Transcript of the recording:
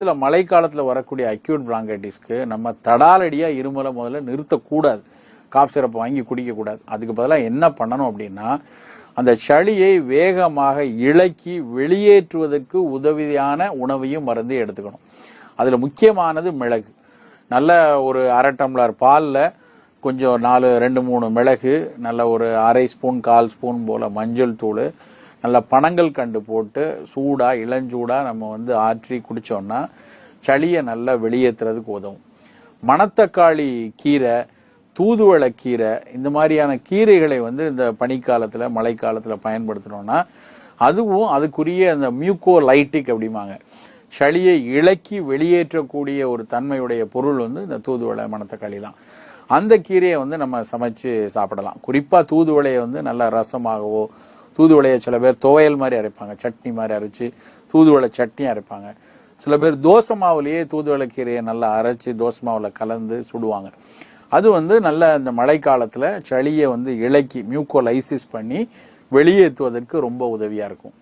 இதுல மழைக்காலத்துல வரக்கூடிய அக்யூட் பிராங்கைட்டிஸ்க்கு நம்ம தடாலடியா இருமலை முதல்ல நிறுத்தக்கூடாது. காஃப் சிரப் வாங்கி குடிக்க கூடாது. அதுக்கு பதிலாக என்ன பண்ணணும் அப்படின்னா, அந்த சளியை வேகமாக இளக்கி வெளியேற்றுவதற்கு உதவியான உணவையும் மருந்து எடுத்துக்கணும். அதுல முக்கியமானது மிளகு. நல்ல ஒரு அரை டம்ளர் பால்ல கொஞ்சம் 2-3 மிளகு, நல்ல ஒரு அரை ஸ்பூன் 1/4 ஸ்பூன் போல மஞ்சள் தூள், நல்ல பனங்கள் கண்டு போட்டு சூடா இளஞ்சூடா நம்ம ஆற்றி குடிச்சோம்னா சளியை நல்லா வெளியேற்றுறதுக்கு உதவும். மணத்தக்காளி கீரை, தூதுவளை கீரை, இந்த மாதிரியான கீரைகளை இந்த பனிக்காலத்துல மழைக்காலத்துல பயன்படுத்தினோம்னா அதுவும் அதுக்குரிய அந்த மியூகோலைட்டிக் அப்படிம்பாங்க, சளியை இளக்கி வெளியேற்றக்கூடிய ஒரு தன்மையுடைய பொருள் இந்த தூதுவளை மணத்தக்காளி தான். அந்த கீரையை நம்ம சமைச்சு சாப்பிடலாம். குறிப்பா தூதுவளையை நல்லா ரசமாகவோ, தூதுவளையை சில பேர் துவையல் மாதிரி அரைப்பாங்க, சட்னி மாதிரி அரைச்சு தூதுவளை சட்னி அரைப்பாங்க. சில பேர் தோசை மாவுலேயே தூதுவளை கீரையை நல்லா அரைச்சு தோசை மாவுல கலந்து சுடுவாங்க. அது நல்ல இந்த மழைக்காலத்துல சளியை இளக்கி மியூகோலைசிஸ் பண்ணி வெளியேற்றுவதற்கு ரொம்ப உதவியா இருக்கும்.